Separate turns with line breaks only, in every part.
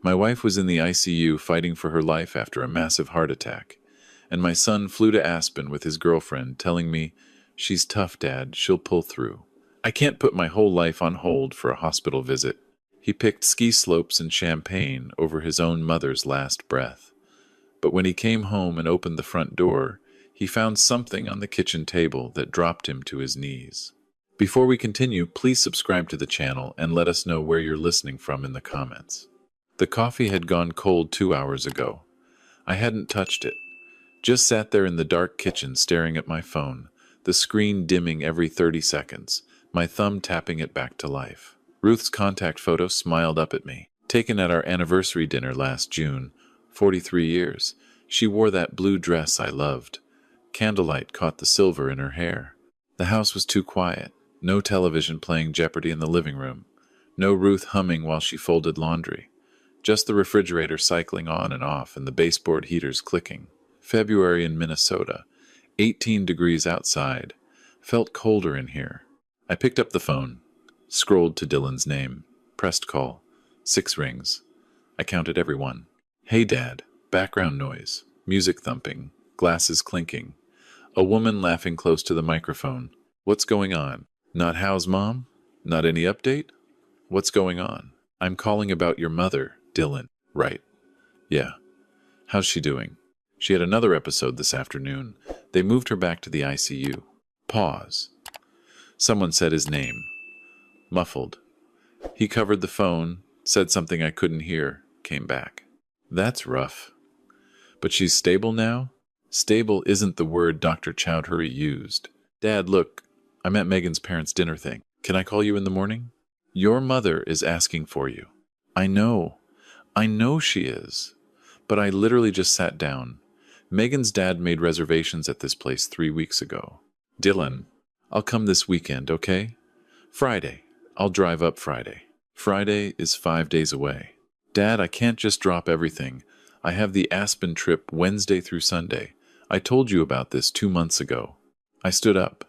My wife was in the ICU fighting for her life after a massive heart attack, and my son flew to Aspen with his girlfriend, telling me, "She's tough, Dad, she'll pull through." I can't put my whole life on hold for a hospital visit. He picked ski slopes and champagne over his own mother's last breath. But when he came home and opened the front door, he found something on the kitchen table that dropped him to his knees. Before we continue, please subscribe to the channel and let us know where you're listening from in the comments. The coffee had gone cold 2 hours ago. I hadn't touched it. Just sat there in the dark kitchen staring at my phone, the screen dimming every 30 seconds, my thumb tapping it back to life. Ruth's contact photo smiled up at me. Taken at our anniversary dinner last June, 43 years. She wore that blue dress I loved. Candlelight caught the silver in her hair. The house was too quiet. No television playing Jeopardy in the living room. No Ruth humming while she folded laundry. Just the refrigerator cycling on and off and the baseboard heaters clicking. February in Minnesota. 18 degrees outside. Felt colder in here. I picked up the phone. Scrolled to Dylan's name. Pressed call. 6 rings. I counted every one. "Hey, Dad." Background noise. Music thumping. Glasses clinking. A woman laughing close to the microphone. "What's going on?" "Not how's Mom? Not any update?" "What's going on?" "I'm calling about your mother, Dylan." "Right. Yeah. How's she doing?" "She had another episode this afternoon. They moved her back to the ICU." Pause. Someone said his name. Muffled. He covered the phone, said something I couldn't hear, came back. "That's rough." "But she's stable now?" "Stable isn't the word Dr. Chowdhury used." "Dad, look, I'm at Megan's parents' dinner thing. Can I call you in the morning?" "Your mother is asking for you." I know she is. But I literally just sat down. Megan's dad made reservations at this place 3 weeks ago. "Dylan, I'll come this weekend, okay? Friday. I'll drive up Friday." Friday is 5 days away. "Dad, I can't just drop everything. I have the Aspen trip Wednesday through Sunday. I told you about this 2 months ago." I stood up.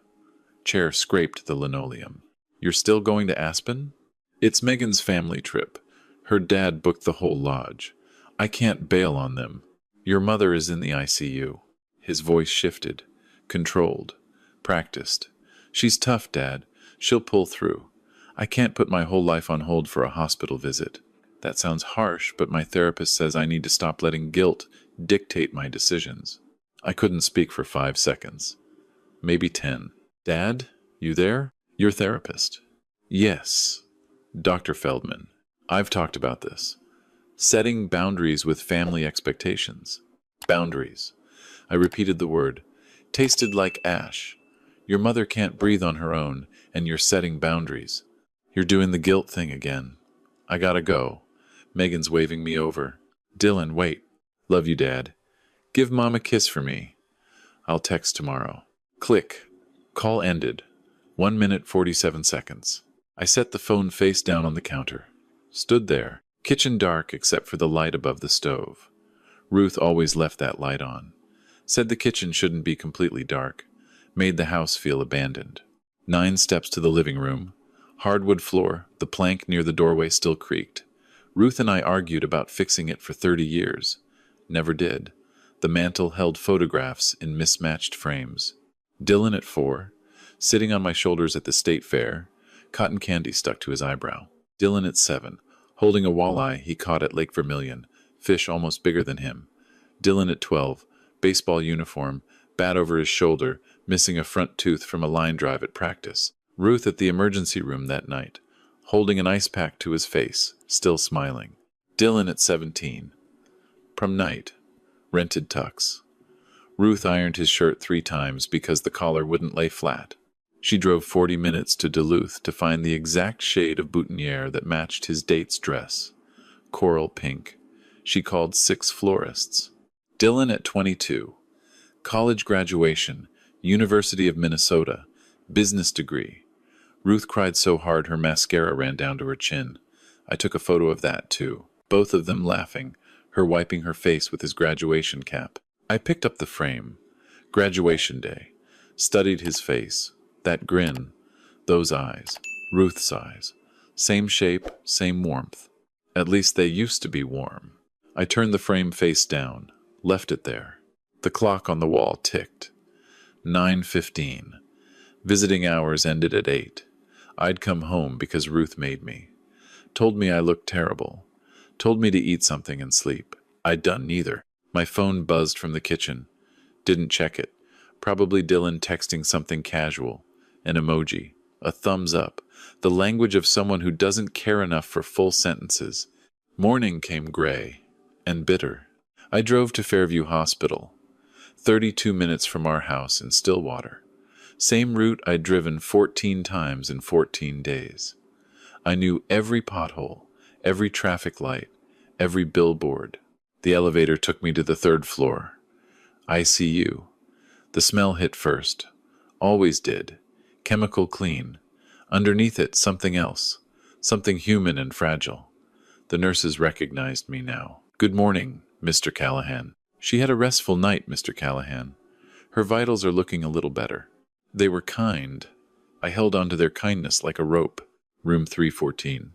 Chair scraped the linoleum. "You're still going to Aspen?" "It's Megan's family trip. Her dad booked the whole lodge. I can't bail on them. Your mother is in the ICU." His voice shifted. Controlled. Practiced. "She's tough, Dad. She'll pull through. I can't put my whole life on hold for a hospital visit." That sounds harsh, but my therapist says I need to stop letting guilt dictate my decisions. I couldn't speak for 5 seconds. Maybe 10. "Dad, you there?" "Your therapist." "Yes. Dr. Feldman. I've talked about this. Setting boundaries with family expectations." Boundaries. I repeated the word. Tasted like ash. "Your mother can't breathe on her own, and you're setting boundaries. You're doing the guilt thing again. I gotta go. Megan's waving me over." "Dylan, wait." "Love you, Dad. Give Mom a kiss for me." "I'll text tomorrow." Click. Call ended. 1 minute 47 seconds. I set the phone face down on the counter. Stood there. Kitchen dark except for the light above the stove. Ruth always left that light on. Said the kitchen shouldn't be completely dark. Made the house feel abandoned. 9 steps to the living room. Hardwood floor, the plank near the doorway still creaked. Ruth and I argued about fixing it for 30 years. Never did. The mantel held photographs in mismatched frames. Dylan at 4, sitting on my shoulders at the state fair, cotton candy stuck to his eyebrow. Dylan at 7, holding a walleye he caught at Lake Vermilion, fish almost bigger than him. Dylan at 12, baseball uniform, bat over his shoulder, missing a front tooth from a line drive at practice. Ruth at the emergency room that night, holding an ice pack to his face, still smiling. Dylan at 17. Prom night. Rented tux. Ruth ironed his shirt 3 times because the collar wouldn't lay flat. She drove 40 minutes to Duluth to find the exact shade of boutonniere that matched his date's dress. Coral pink. She called 6 florists. Dylan at 22. College graduation, University of Minnesota, business degree. Ruth cried so hard her mascara ran down to her chin. I took a photo of that, too. Both of them laughing, her wiping her face with his graduation cap. I picked up the frame. Graduation day. Studied his face. That grin. Those eyes. Ruth's eyes. Same shape, same warmth. At least they used to be warm. I turned the frame face down, left it there. The clock on the wall ticked. 9:15. Visiting hours ended at 8. I'd come home because Ruth made me. Told me I looked terrible. Told me to eat something and sleep. I'd done neither. My phone buzzed from the kitchen. Didn't check it. Probably Dylan texting something casual. An emoji. A thumbs up. The language of someone who doesn't care enough for full sentences. Morning came gray and bitter. I drove to Fairview Hospital, 32 minutes from our house in Stillwater. Same route I'd driven 14 times in 14 days. I knew every pothole, every traffic light, every billboard. The elevator took me to the 3rd floor. ICU. The smell hit first. Always did. Chemical clean. Underneath it, something else. Something human and fragile. The nurses recognized me now. "Good morning, Mr. Callahan." She had a restful night, Mr. Callahan. Her vitals are looking a little better. They were kind. I held on to their kindness like a rope. Room 314.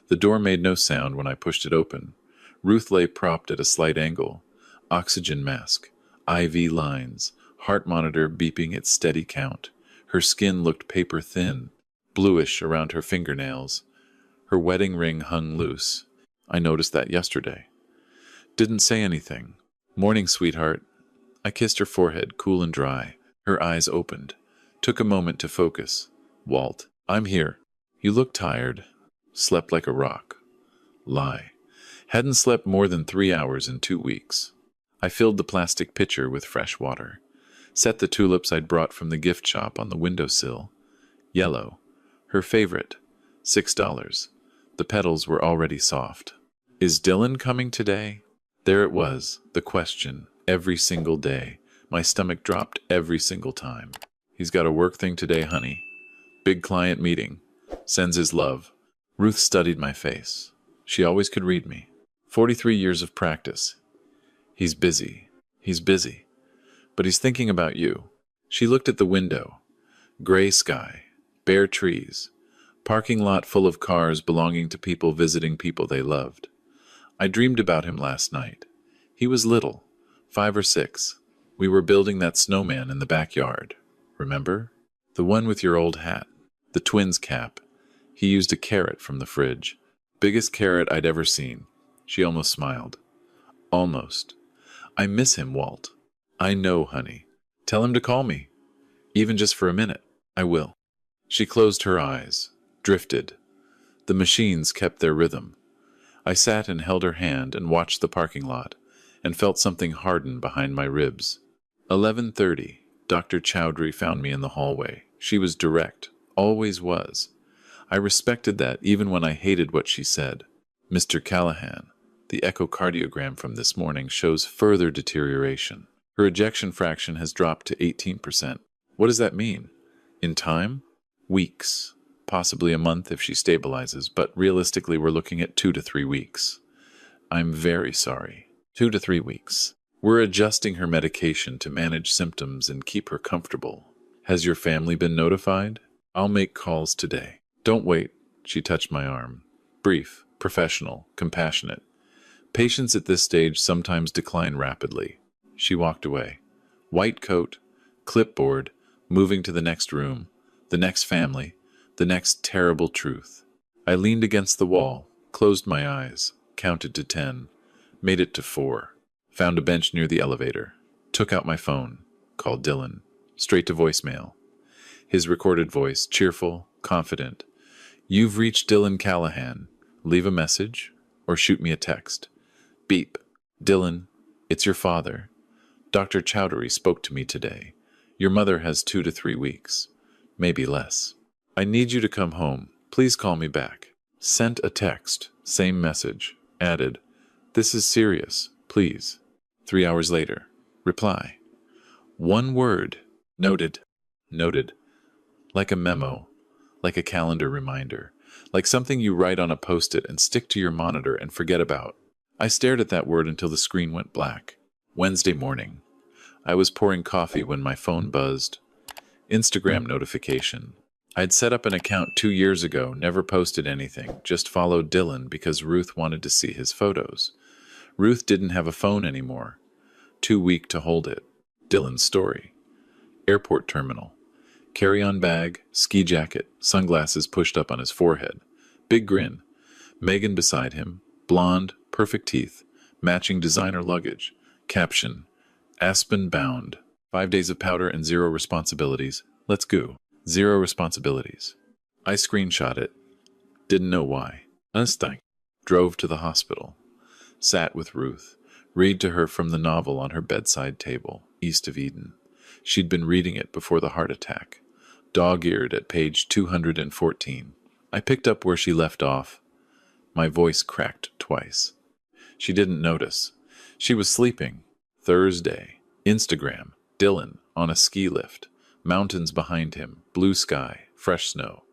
The door made no sound when I pushed it open. Ruth lay propped at a slight angle. Oxygen mask. IV lines. Heart monitor beeping its steady count. Her skin looked paper thin, bluish around her fingernails. Her wedding ring hung loose. I noticed that yesterday. Didn't say anything. "Morning, sweetheart." I kissed her forehead, cool and dry. Her eyes opened. Took a moment to focus. "Walt, I'm here. You look tired." Slept like a rock. Lie. Hadn't slept more than 3 hours in 2 weeks. I filled the plastic pitcher with fresh water. Set the tulips I'd brought from the gift shop on the windowsill. Yellow. Her favorite. $6. The petals were already soft. "Is Dylan coming today?" There it was, the question, every single day. My stomach dropped every single time. "He's got a work thing today, honey. Big client meeting. Sends his love." Ruth studied my face. She always could read me. 43 years of practice. "He's busy. He's busy. But he's thinking about you." She looked at the window. Gray sky. Bare trees. Parking lot full of cars belonging to people visiting people they loved. I dreamed about him last night. He was little, 5 or 6. We were building that snowman in the backyard. Remember? The one with your old hat. The twins' cap. He used a carrot from the fridge. Biggest carrot I'd ever seen. She almost smiled. Almost. "I miss him, Walt." "I know, honey. Tell him to call me. Even just for a minute." "I will." She closed her eyes. Drifted. The machines kept their rhythm. I sat and held her hand and watched the parking lot, and felt something harden behind my ribs. 11:30. Dr. Chowdhury found me in the hallway. She was direct. Always was. I respected that even when I hated what she said. "Mr. Callahan, the echocardiogram from this morning shows further deterioration. Her ejection fraction has dropped to 18%. What does that mean? In time? Weeks. Possibly a month if she stabilizes, but realistically we're looking at 2 to 3 weeks. I'm very sorry. 2 to 3 weeks. We're adjusting her medication to manage symptoms and keep her comfortable. Has your family been notified? I'll make calls today." "Don't wait." She touched my arm. Brief, professional, compassionate. Patients at this stage sometimes decline rapidly. She walked away. White coat, clipboard, moving to the next room, the next family, the next terrible truth. I leaned against the wall, closed my eyes, counted to 10, made it to 4, found a bench near the elevator, took out my phone, called Dylan, straight to voicemail. His recorded voice, cheerful, confident. "You've reached Dylan Callahan. Leave a message or shoot me a text." Beep. "Dylan, it's your father. Dr. Chowdhury spoke to me today. Your mother has 2 to 3 weeks, maybe less. I need you to come home. Please call me back." Sent a text, same message. Added, "This is serious, please." 3 hours later. Reply. One word. Noted. Noted. Like a memo. Like a calendar reminder. Like something you write on a post-it and stick to your monitor and forget about. I stared at that word until the screen went black. Wednesday morning. I was pouring coffee when my phone buzzed. Instagram notification. I'd set up an account 2 years ago, never posted anything, just followed Dylan because Ruth wanted to see his photos. Ruth didn't have a phone anymore. Too weak to hold it. Dylan's story. Airport terminal. Carry-on bag, ski jacket, sunglasses pushed up on his forehead. Big grin. Megan beside him. Blonde, perfect teeth. Matching designer luggage. Caption. Aspen bound. 5 days of powder and zero responsibilities. Let's go. Zero responsibilities. I screenshot it. Didn't know why. Unstuck. Drove to the hospital. Sat with Ruth. Read to her from the novel on her bedside table, East of Eden. She'd been reading it before the heart attack. Dog-eared at page 214. I picked up where she left off. My voice cracked twice. She didn't notice. She was sleeping. Thursday. Instagram. Dylan on a ski lift. Mountains behind him. Blue sky. Fresh snow.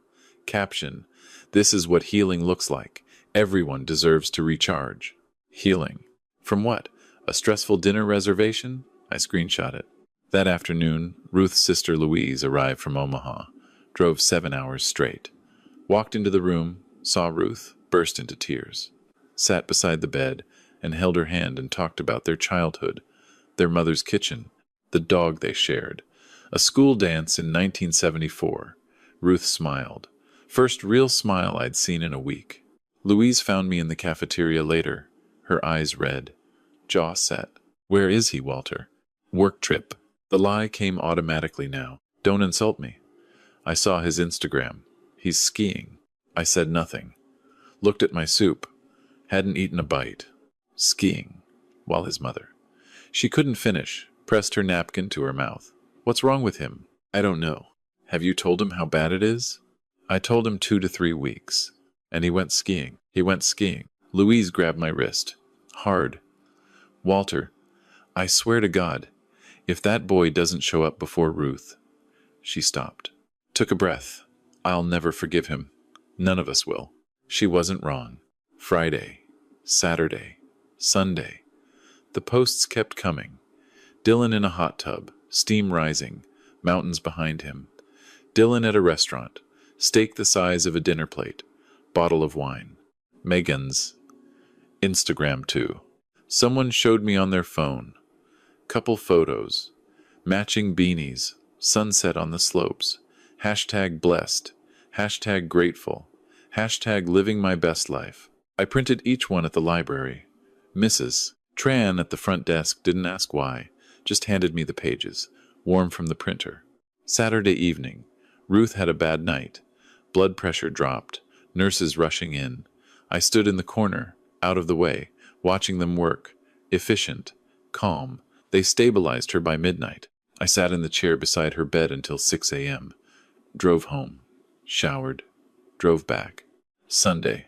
Caption. This is what healing looks like. Everyone deserves to recharge. Healing. From what? A stressful dinner reservation? I screenshot it. That afternoon, Ruth's sister Louise arrived from Omaha. Drove 7 hours straight. Walked into the room, saw Ruth, burst into tears. Sat beside the bed and held her hand and talked about their childhood, their mother's kitchen, the dog they shared. A school dance in 1974. Ruth smiled. First real smile I'd seen in a week. Louise found me in the cafeteria later, her eyes red, jaw set. Where is he, Walter? Work trip. The lie came automatically now. Don't insult me. I saw his Instagram. He's skiing. I said nothing. Looked at my soup. Hadn't eaten a bite. Skiing. While his mother. She couldn't finish. Pressed her napkin to her mouth. What's wrong with him? I don't know. Have you told him how bad it is? I told him 2 to 3 weeks. And he went skiing. Louise grabbed my wrist. Hard. Walter, I swear to God, if that boy doesn't show up before Ruth. She stopped. Took a breath. I'll never forgive him. None of us will. She wasn't wrong. Friday. Saturday. Sunday. The posts kept coming. Dylan in a hot tub. Steam rising. Mountains behind him. Dylan at a restaurant. Steak the size of a dinner plate. Bottle of wine. Megan's Instagram too. Someone showed me on their phone. Couple photos. Matching beanies. Sunset on the slopes. Hashtag blessed. Hashtag grateful. Hashtag living my best life. I printed each one at the library. Mrs. Tran at the front desk didn't ask why, just handed me the pages, warm from the printer. Saturday evening. Ruth had a bad night. Blood pressure dropped. Nurses rushing in. I stood in the corner, out of the way, watching them work. Efficient. Calm. They stabilized her by midnight. I sat in the chair beside her bed until 6 a.m. Drove home. Showered. Drove back. Sunday.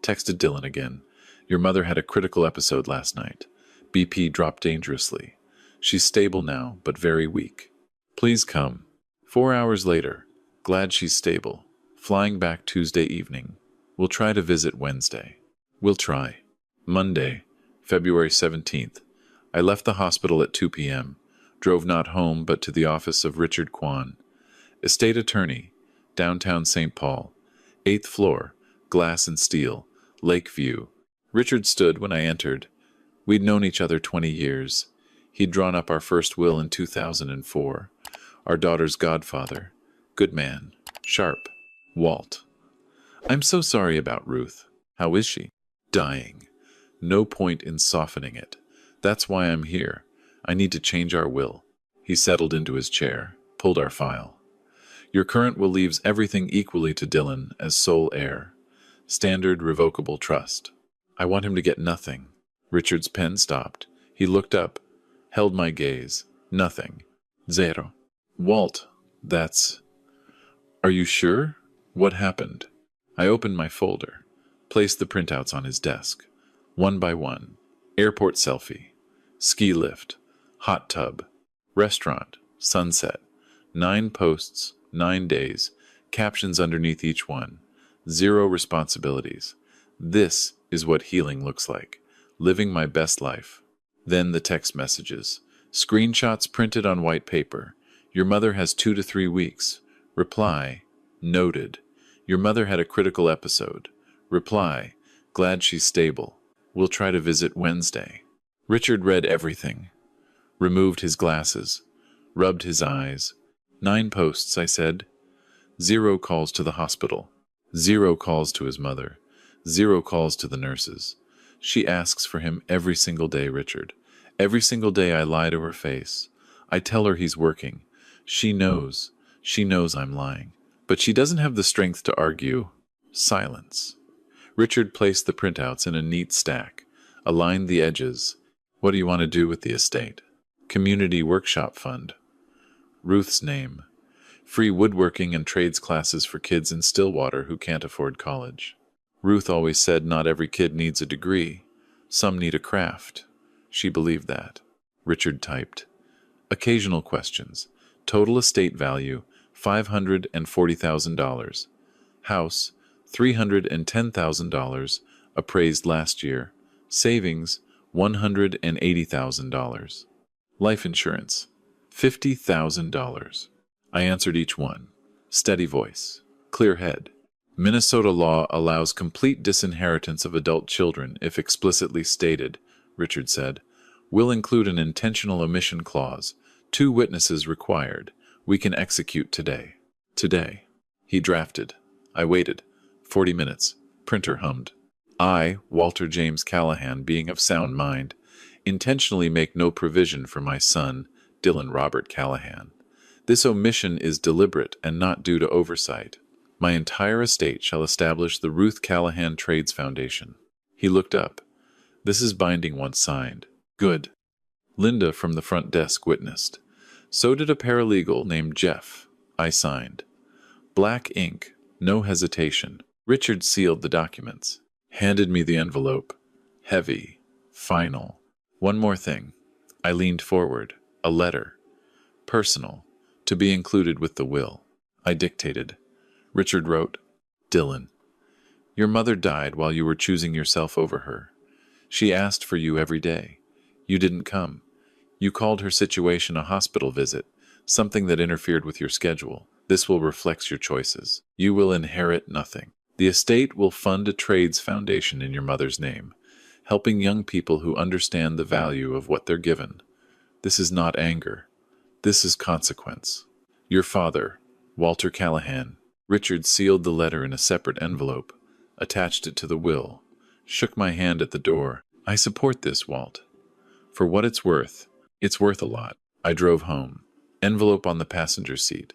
Texted Dylan again. Your mother had a critical episode last night. BP dropped dangerously. She's stable now, but very weak. Please come. 4 hours later. Glad she's stable. Flying back Tuesday evening. We'll try to visit Wednesday. We'll try. Monday, February 17th. I left the hospital at 2 p.m. Drove not home, but to the office of Richard Kwan. Estate attorney. Downtown St. Paul. 8th floor. Glass and steel. Lake view. Richard stood when I entered. We'd known each other 20 years. He'd drawn up our first will in 2004. Our daughter's godfather. Good man. Sharp. Walt. I'm so sorry about Ruth. How is she? Dying. No point in softening it. That's why I'm here. I need to change our will. He settled into his chair, pulled our file. Your current will leaves everything equally to Dylan as sole heir. Standard revocable trust. I want him to get nothing. Richard's pen stopped. He looked up, held my gaze. Nothing. Zero. Walt, that's... Are you sure? What happened? I opened my folder, placed the printouts on his desk. One by one. Airport selfie. Ski lift. Hot tub. Restaurant. Sunset. 9 posts. 9 days. Captions underneath each one. 0 responsibilities. This is what healing looks like. Living my best life. Then the text messages. Screenshots printed on white paper. Your mother has 2 to 3 weeks. Reply. Noted. Your mother had a critical episode. Reply. Glad she's stable. We'll try to visit Wednesday. Richard read everything. Removed his glasses. Rubbed his eyes. 9 posts, I said. 0 calls to the hospital. 0 calls to his mother. 0 calls to the nurses. She asks for him every single day, Richard. Every single day I lie to her face. I tell her he's working. She knows. She knows I'm lying. But she doesn't have the strength to argue. Silence. Richard placed the printouts in a neat stack, aligned the edges. What do you want to do with the estate? Community Workshop Fund. Ruth's name. Free woodworking and trades classes for kids in Stillwater who can't afford college. Ruth always said not every kid needs a degree. Some need a craft. She believed that. Richard typed. Occasional questions. Total estate value, $540,000. House, $310,000, appraised last year. Savings, $180,000. Life insurance, $50,000. I answered each one. Steady voice. Clear head. Minnesota law allows complete disinheritance of adult children if explicitly stated, Richard said. We'll include an intentional omission clause. 2 witnesses required. We can execute today. Today. He drafted. I waited. 40 minutes. Printer hummed. I, Walter James Callahan, being of sound mind, intentionally make no provision for my son, Dylan Robert Callahan. This omission is deliberate and not due to oversight. My entire estate shall establish the Ruth Callahan Trades Foundation. He looked up. This is binding once signed. Good. Linda from the front desk witnessed. So did a paralegal named Jeff. I signed. Black ink. No hesitation. Richard sealed the documents. Handed me the envelope. Heavy. Final. One more thing. I leaned forward. A letter. Personal. To be included with the will. I dictated. Richard wrote, Dylan, your mother died while you were choosing yourself over her. She asked for you every day. You didn't come. You called her situation a hospital visit, something that interfered with your schedule. This will reflect your choices. You will inherit nothing. The estate will fund a trades foundation in your mother's name, helping young people who understand the value of what they're given. This is not anger. This is consequence. Your father, Walter Callahan. Richard sealed the letter in a separate envelope, attached it to the will, shook my hand at the door. I support this, Walt. For what it's worth a lot. I drove home, envelope on the passenger seat,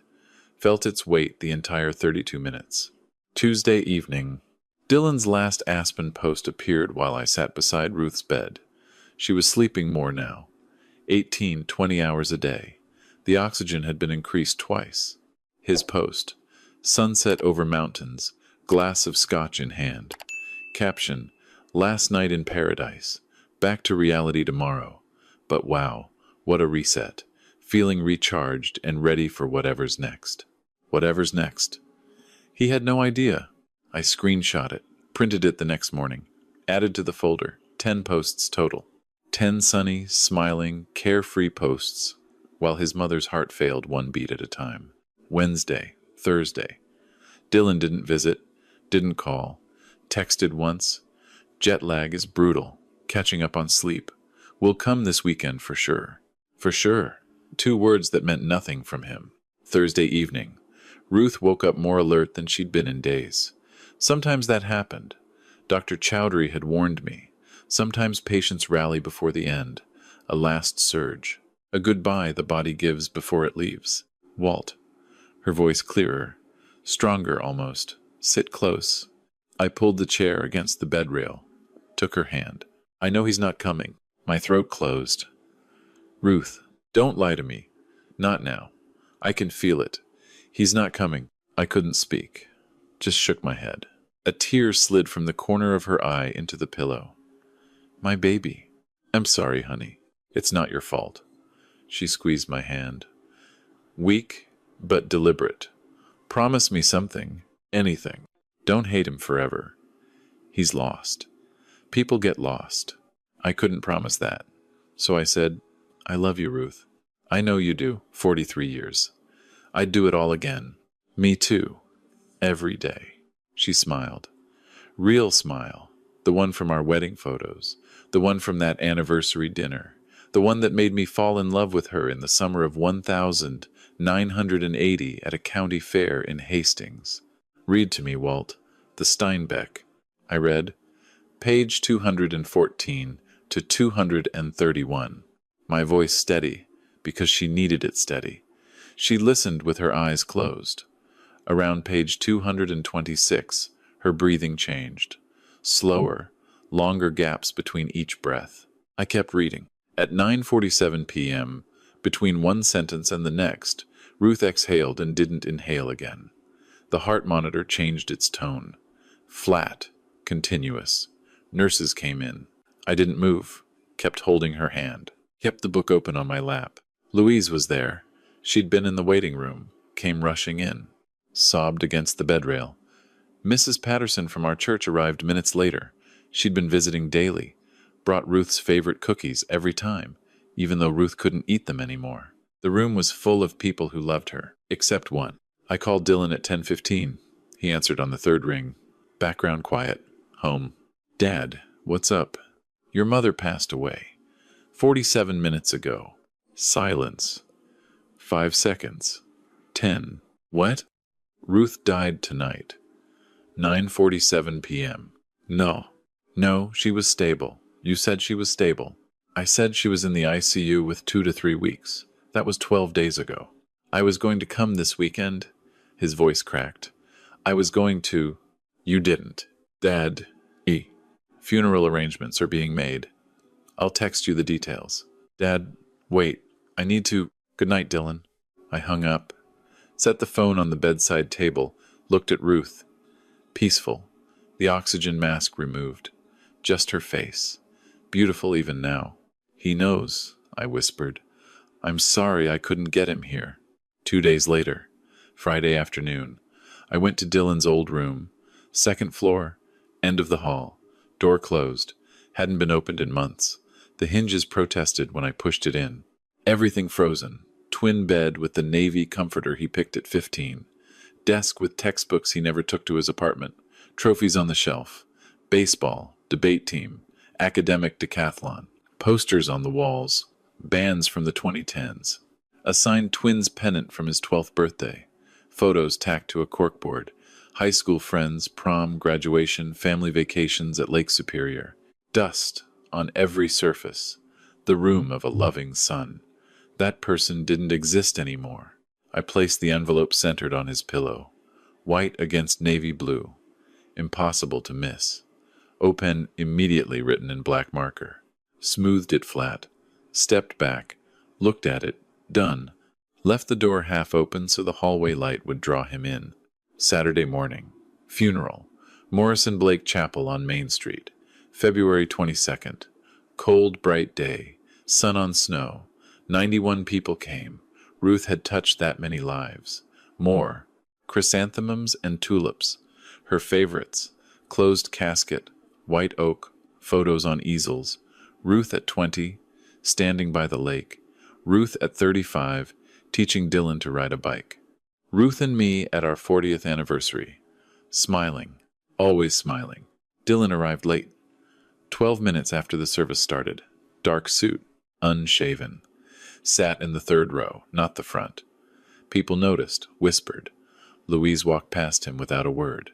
felt its weight the entire 32 minutes. Tuesday evening. Dylan's last Aspen post appeared while I sat beside Ruth's bed. She was sleeping more now, 18, 20 hours a day. The oxygen had been increased twice. His post. Sunset over mountains, glass of scotch in hand. Caption, last night in paradise, back to reality tomorrow. But wow, what a reset. Feeling recharged and ready for whatever's next. Whatever's next. He had no idea. I screenshot it, printed it the next morning, added to the folder, 10 posts total. 10 sunny, smiling, carefree posts, while his mother's heart failed one beat at a time. Wednesday. Thursday. Dylan didn't visit, didn't call, texted once. Jet lag is brutal, catching up on sleep. Will come this weekend for sure. For sure. 2 words that meant nothing from him. Thursday evening. Ruth woke up more alert than she'd been in days. Sometimes that happened. Dr. Chowdhury had warned me. Sometimes patients rally before the end. A last surge. A goodbye the body gives before it leaves. Walt. Her voice clearer, stronger almost. Sit close. I pulled the chair against the bed rail, took her hand. I know he's not coming. My throat closed. Ruth, don't lie to me. Not now. I can feel it. He's not coming. I couldn't speak. Just shook my head. A tear slid from the corner of her eye into the pillow. My baby. I'm sorry, honey. It's not your fault. She squeezed my hand. Weak, but deliberate. Promise me something. Anything. Don't hate him forever. He's lost. People get lost. I couldn't promise that. So I said, I love you, Ruth. I know you do. 43 years. I'd do it all again. Me too. Every day. She smiled. Real smile. The one from our wedding photos. The one from that anniversary dinner. The one that made me fall in love with her in the summer of 1980 at a county fair in Hastings. Read to me, Walt. The Steinbeck. I read. Page 214 to 231. My voice steady, because she needed it steady. She listened with her eyes closed. Around page 226, her breathing changed. Slower, longer gaps between each breath. I kept reading. At 9:47 p.m., between one sentence and the next, Ruth exhaled and didn't inhale again. The heart monitor changed its tone. Flat, continuous. Nurses came in. I didn't move, kept holding her hand, kept the book open on my lap. Louise was there. She'd been in the waiting room, came rushing in, sobbed against the bedrail. Mrs. Patterson from our church arrived minutes later. She'd been visiting daily, brought Ruth's favorite cookies every time, even though Ruth couldn't eat them anymore. The room was full of people who loved her, except one. I called Dylan at 10:15. He answered on the third ring. Background quiet. Home. Dad, what's up? Your mother passed away. 47 minutes ago. Silence. 5 seconds. 10. What? Ruth died tonight. 9:47 p.m. No, she was stable. You said she was stable. I said she was in the ICU with 2 to 3 weeks. That was 12 days ago. I was going to come this weekend. His voice cracked. I was going to. You didn't. Dad. Funeral arrangements are being made. I'll text you the details. Dad, wait. I need to. Good night, Dylan. I hung up, set the phone on the bedside table, looked at Ruth. Peaceful. The oxygen mask removed. Just her face. Beautiful even now. He knows, I whispered. I'm sorry I couldn't get him here. 2 days later, Friday afternoon, I went to Dylan's old room. Second floor, end of the hall. Door closed. Hadn't been opened in months. The hinges protested when I pushed it in. Everything frozen. Twin bed with the navy comforter he picked at 15. Desk with textbooks he never took to his apartment. Trophies on the shelf. Baseball, debate team, academic decathlon. Posters on the walls. Bands from the 2010s. A signed twins pennant from his 12th birthday. Photos tacked to a corkboard. High school friends, prom, graduation, family vacations at Lake Superior. Dust on every surface. The room of a loving son. That person didn't exist anymore. I placed the envelope centered on his pillow. White against navy blue. Impossible to miss. Open immediately written in black marker. Smoothed it flat. Stepped back. Looked at it. Done. Left the door half open so the hallway light would draw him in. Saturday morning. Funeral. Morrison Blake Chapel on Main Street. February 22nd. Cold, bright day. Sun on snow. 91 people came. Ruth had touched that many lives. More. Chrysanthemums and tulips. Her favorites. Closed casket. White oak. Photos on easels. Ruth at 20, standing by the lake. Ruth at 35, teaching Dylan to ride a bike. Ruth and me at our 40th anniversary. Smiling. Always smiling. Dylan arrived late. 12 minutes after the service started. Dark suit. Unshaven. Sat in the third row, not the front. People noticed, whispered. Louise walked past him without a word.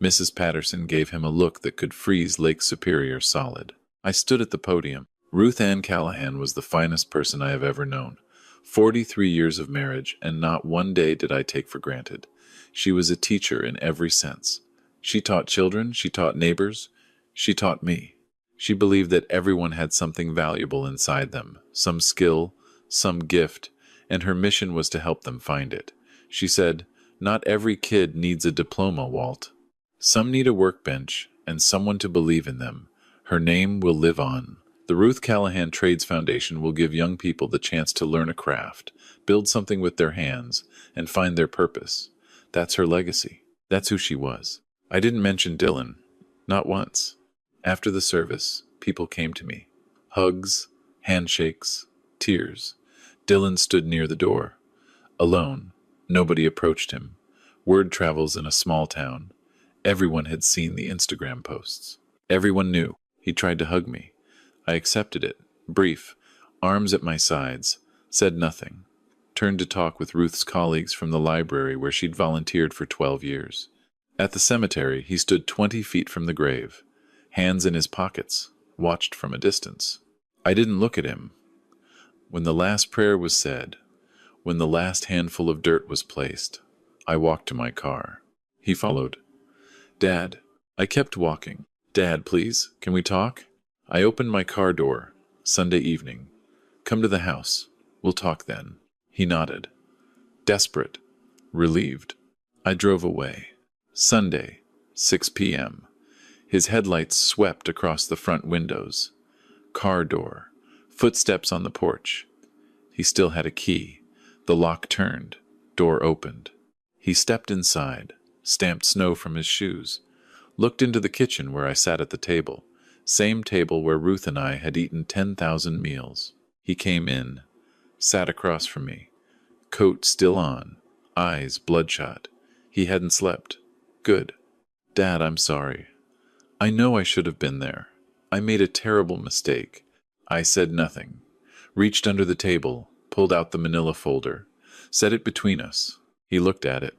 Mrs. Patterson gave him a look that could freeze Lake Superior solid. I stood at the podium. Ruth Ann Callahan was the finest person I have ever known. 43 years of marriage, and not one day did I take for granted. She was a teacher in every sense. She taught children, she taught neighbors, she taught me. She believed that everyone had something valuable inside them, some skill, some gift, and her mission was to help them find it. She said, "Not every kid needs a diploma, Walt. Some need a workbench and someone to believe in them. Her name will live on." The Ruth Callahan Trades Foundation will give young people the chance to learn a craft, build something with their hands, and find their purpose. That's her legacy. That's who she was. I didn't mention Dylan. Not once. After the service, people came to me. Hugs, handshakes, tears. Dylan stood near the door. Alone. Nobody approached him. Word travels in a small town. Everyone had seen the Instagram posts. Everyone knew. He tried to hug me. I accepted it. Brief, arms at my sides, said nothing. Turned to talk with Ruth's colleagues from the library where she'd volunteered for 12 years. At the cemetery, he stood 20 feet from the grave, hands in his pockets, watched from a distance. I didn't look at him. When the last prayer was said, when the last handful of dirt was placed, I walked to my car. He followed. Dad. I kept walking. Dad, please, can we talk? I opened my car door. Sunday evening. Come to the house. We'll talk then. He nodded. Desperate. Relieved. I drove away. Sunday, 6 p.m. His headlights swept across the front windows. Car door. Footsteps on the porch. He still had a key. The lock turned. Door opened. He stepped inside, stamped snow from his shoes, looked into the kitchen where I sat at the table, same table where Ruth and I had eaten 10,000 meals. He came in, sat across from me, coat still on, eyes bloodshot. He hadn't slept. Good. Dad, I'm sorry. I know I should have been there. I made a terrible mistake. I said nothing, reached under the table, pulled out the manila folder, set it between us. He looked at it,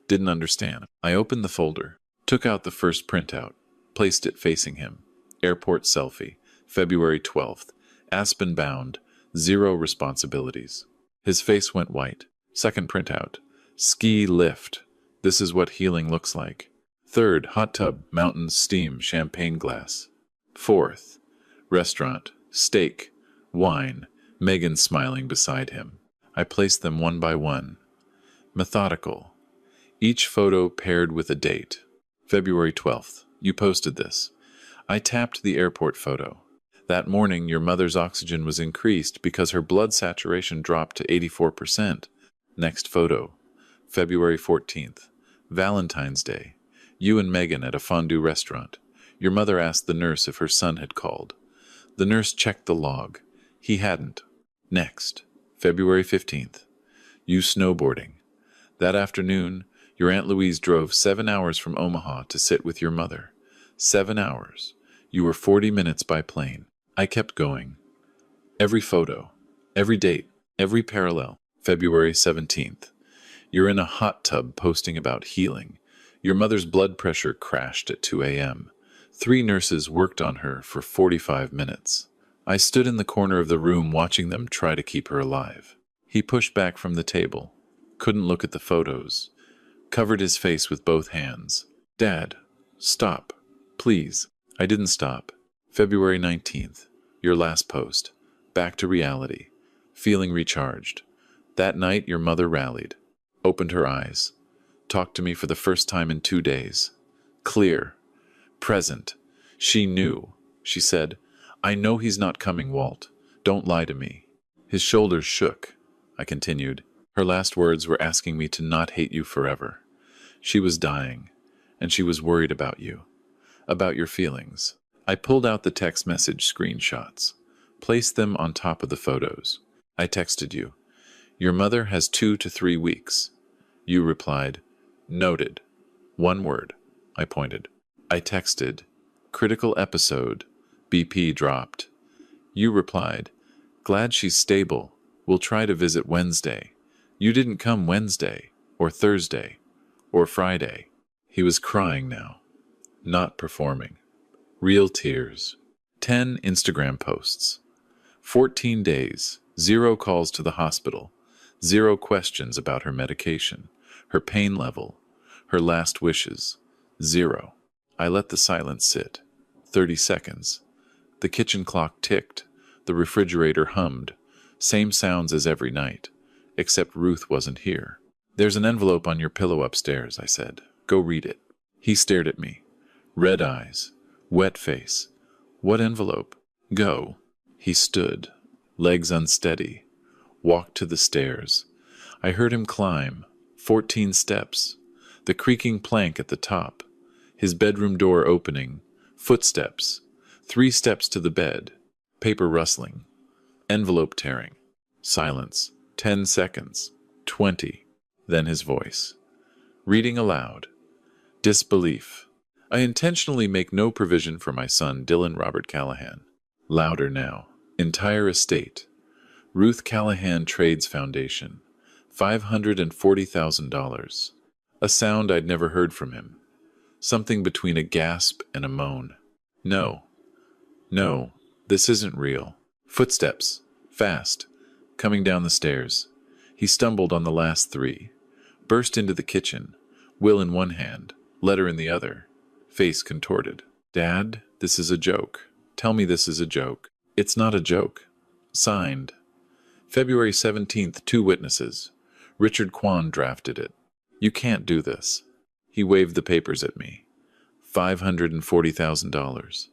didn't understand. I opened the folder, took out the first printout, placed it facing him. Airport selfie, February 12th, Aspen bound, 0 responsibilities. His face went white. Second printout, ski lift. This is what healing looks like. Third, hot tub, mountains, steam, champagne glass. Fourth, restaurant, steak, wine, Megan smiling beside him. I placed them one by one. Methodical. Each photo paired with a date. February 12th. You posted this. I tapped the airport photo. That morning, your mother's oxygen was increased because her blood saturation dropped to 84%. Next photo. February 14th. Valentine's Day. You and Megan at a fondue restaurant. Your mother asked the nurse if her son had called. The nurse checked the log. He hadn't. Next. February 15th. You snowboarding. That afternoon, your Aunt Louise drove 7 hours from Omaha to sit with your mother. 7 hours. You were 40 minutes by plane. I kept going. Every photo, every date, every parallel. February 17th. You're in a hot tub posting about healing. Your mother's blood pressure crashed at 2 a.m. 3 nurses worked on her for 45 minutes. I stood in the corner of the room watching them try to keep her alive. He pushed back from the table. Couldn't look at the photos. Covered his face with both hands. Dad, stop. Please. I didn't stop. February 19th. Your last post. Back to reality. Feeling recharged. That night, your mother rallied. Opened her eyes. Talked to me for the first time in 2 days. Clear. Present. She knew. She said, I know he's not coming, Walt. Don't lie to me. His shoulders shook. I continued. Her last words were asking me to not hate you forever. She was dying, and she was worried about you, about your feelings. I pulled out the text message screenshots, placed them on top of the photos. I texted you. Your mother has 2 to 3 weeks. You replied, noted. 1 word. I pointed. I texted, critical episode, BP dropped. You replied, glad she's stable. We'll try to visit Wednesday. You didn't come Wednesday, or Thursday, or Friday. He was crying now, not performing. Real tears. 10 Instagram posts. 14 days, 0 calls to the hospital, 0 questions about her medication, her pain level, her last wishes, 0. I let the silence sit. 30 seconds. The kitchen clock ticked. The refrigerator hummed. Same sounds as every night, except Ruth wasn't here. There's an envelope on your pillow upstairs, I said. Go read it. He stared at me. Red eyes. Wet face. What envelope? Go. He stood, legs unsteady, walked to the stairs. I heard him climb. 14 steps. The creaking plank at the top. His bedroom door opening. Footsteps. 3 steps to the bed. Paper rustling. Envelope tearing. Silence. 10 seconds. 20. Then his voice. Reading aloud. Disbelief. I intentionally make no provision for my son, Dylan Robert Callahan. Louder now. Entire estate. Ruth Callahan Trades Foundation. $540,000. A sound I'd never heard from him. Something between a gasp and a moan. No. No, this isn't real. Footsteps. Fast. Coming down the stairs. He stumbled on the last three. Burst into the kitchen. Will in one hand. Letter in the other. Face contorted. Dad, this is a joke. Tell me this is a joke. It's not a joke. Signed. February 17th, 2 witnesses. Richard Kwan drafted it. You can't do this. He waved the papers at me. $540,000.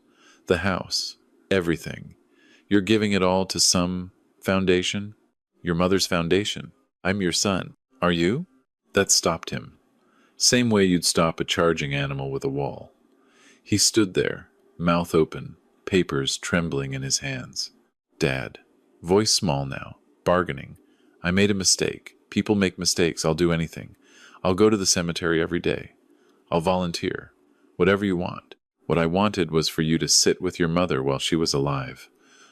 The house. Everything. You're giving it all to some foundation? Your mother's foundation. I'm your son. Are you? That stopped him. Same way you'd stop a charging animal with a wall. He stood there, mouth open, papers trembling in his hands. Dad. Voice small now. Bargaining. I made a mistake. People make mistakes. I'll do anything. I'll go to the cemetery every day. I'll volunteer. Whatever you want. What I wanted was for you to sit with your mother while she was alive.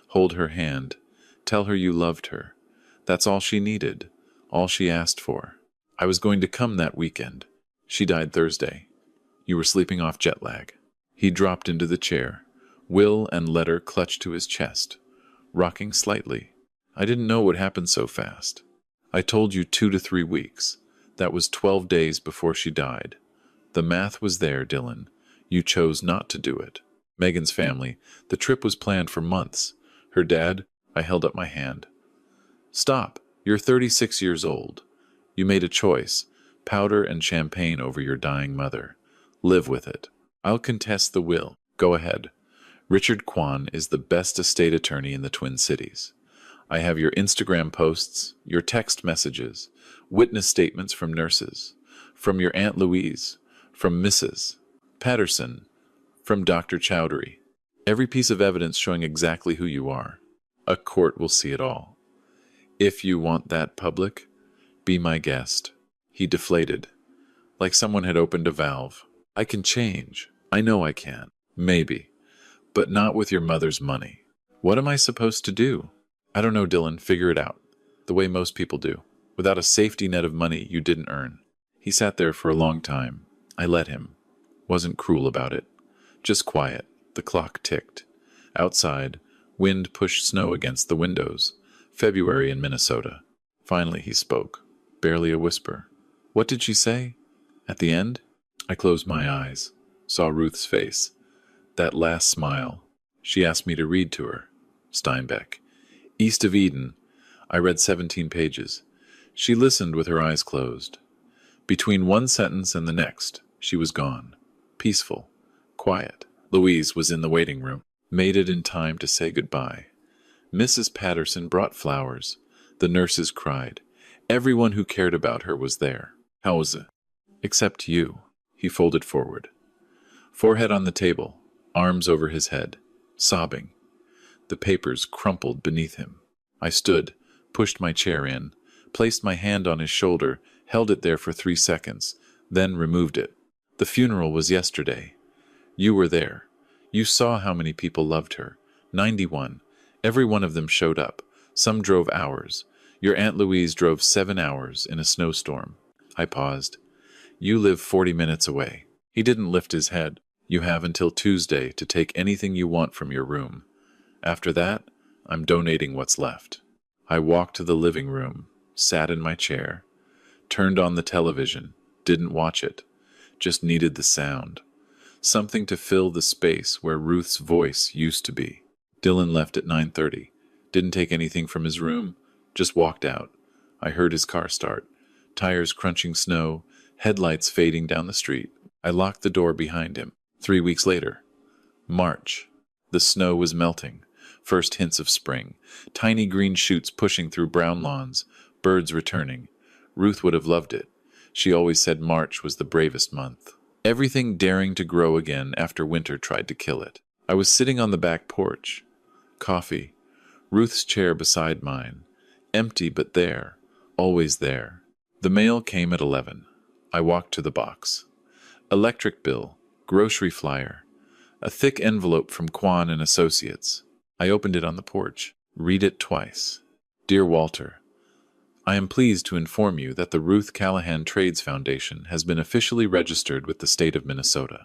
Hold her hand. Tell her you loved her. That's all she needed. All she asked for. I was going to come that weekend. She died Thursday. You were sleeping off jet lag. He dropped into the chair. Will and letter clutched to his chest, rocking slightly. I didn't know what happened so fast. I told you 2 to 3 weeks. That was 12 days before she died. The math was there, Dylan. You chose not to do it. Megan's family. The trip was planned for months. Her dad. I held up my hand. Stop. You're 36 years old. You made a choice. Powder and champagne over your dying mother. Live with it. I'll contest the will. Go ahead. Richard Kwan is the best estate attorney in the Twin Cities. I have your Instagram posts, your text messages, witness statements from nurses, from your Aunt Louise, from Mrs. Patterson, from Dr. Chowdhury. Every piece of evidence showing exactly who you are. A court will see it all. If you want that public, be my guest. He deflated, like someone had opened a valve. I can change. I know I can. Maybe. But not with your mother's money. What am I supposed to do? I don't know, Dylan. Figure it out. The way most people do. Without a safety net of money you didn't earn. He sat there for a long time. I let him. Wasn't cruel about it. Just quiet. The clock ticked. Outside, wind pushed snow against the windows. February in Minnesota. Finally he spoke. Barely a whisper. What did she say? At the end? I closed my eyes. Saw Ruth's face. That last smile. She asked me to read to her. Steinbeck. East of Eden. I read 17 pages. She listened with her eyes closed. Between one sentence and the next, she was gone. Peaceful. Quiet. Louise was in the waiting room. Made it in time to say goodbye. Mrs. Patterson brought flowers. The nurses cried. Everyone who cared about her was there. How was it? Except you. He folded forward. Forehead on the table, arms over his head, sobbing. The papers crumpled beneath him. I stood, pushed my chair in, placed my hand on his shoulder, held it there for 3 seconds, then removed it. The funeral was yesterday. You were there. You saw how many people loved her. 91. Every one of them showed up. Some drove hours. Your Aunt Louise drove 7 hours in a snowstorm. I paused. You live 40 minutes away. He didn't lift his head. You have until Tuesday to take anything you want from your room. After that, I'm donating what's left. I walked to the living room, sat in my chair, turned on the television, didn't watch it, just needed the sound. Something to fill the space where Ruth's voice used to be. Dylan left at 9:30. Didn't take anything from his room, just walked out. I heard his car start, tires crunching snow, headlights fading down the street. I locked the door behind him. 3 weeks later. March. The snow was melting. First hints of spring. Tiny green shoots pushing through brown lawns. Birds returning. Ruth would have loved it. She always said March was the bravest month. Everything daring to grow again after winter tried to kill it. I was sitting on the back porch. Coffee. Ruth's chair beside mine. Empty but there. Always there. The mail came at 11. I walked to the box. Electric bill, grocery flyer, a thick envelope from Kwan and Associates. I opened it on the porch. Read it twice. Dear Walter, I am pleased to inform you that the Ruth Callahan Trades Foundation has been officially registered with the state of Minnesota.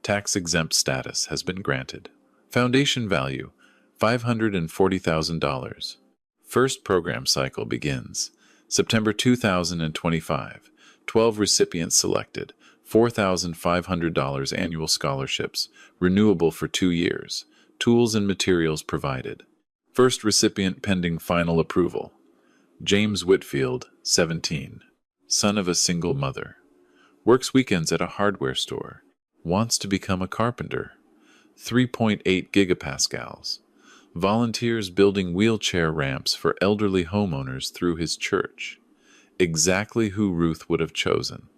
Tax-exempt status has been granted. Foundation value, $540,000. First program cycle begins September 2025. 12 recipients selected. $4,500 annual scholarships, renewable for 2 years. Tools and materials provided. First recipient pending final approval. James Whitfield, 17. Son of a single mother. Works weekends at a hardware store. Wants to become a carpenter. 3.8 gigapascals. Volunteers building wheelchair ramps for elderly homeowners through his church. Exactly who Ruth would have chosen.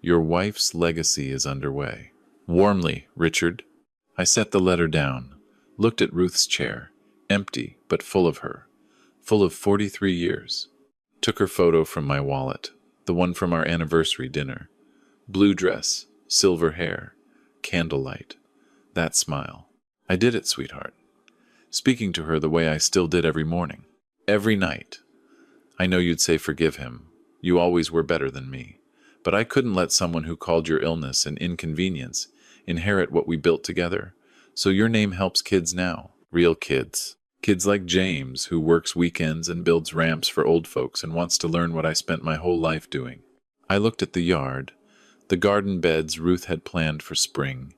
Your wife's legacy is underway. Warmly, Richard. I set the letter down, looked at Ruth's chair, empty but full of her, full of 43 years. Took her photo from my wallet, the one from our anniversary dinner. Blue dress, silver hair, candlelight. That smile. I did it, sweetheart. Speaking to her the way I still did every morning. Every night. I know you'd say forgive him. You always were better than me. But I couldn't let someone who called your illness an inconvenience inherit what we built together. So your name helps kids now. Real kids. Kids like James, who works weekends and builds ramps for old folks and wants to learn what I spent my whole life doing. I looked at the yard, the garden beds Ruth had planned for spring,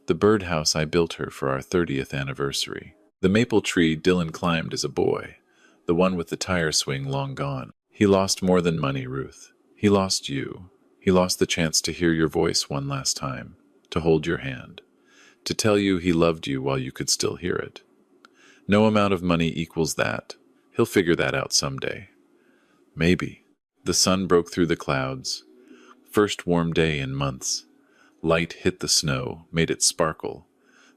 the birdhouse I built her for our 30th anniversary, the maple tree Dylan climbed as a boy, the one with the tire swing long gone. He lost more than money, Ruth. He lost you. He lost the chance to hear your voice one last time, to hold your hand, to tell you he loved you while you could still hear it. No amount of money equals that. He'll figure that out someday. Maybe. The sun broke through the clouds. First warm day in months. Light hit the snow, made it sparkle.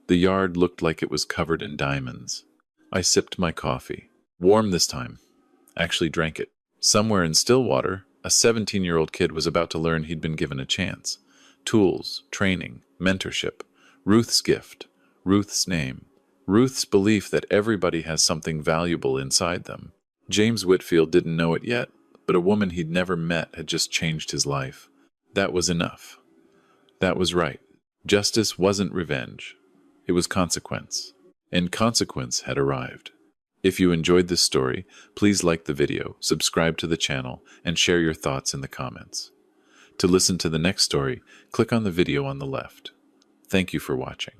The yard looked like it was covered in diamonds. I sipped my coffee. Warm this time. Actually drank it. Somewhere in Stillwater, a 17-year-old kid was about to learn he'd been given a chance. Tools, training, mentorship. Ruth's gift. Ruth's name. Ruth's belief that everybody has something valuable inside them. James Whitfield didn't know it yet, but a woman he'd never met had just changed his life. That was enough. That was right. Justice wasn't revenge. It was consequence. And consequence had arrived. If you enjoyed this story, please like the video, subscribe to the channel, and share your thoughts in the comments. To listen to the next story, click on the video on the left. Thank you for watching.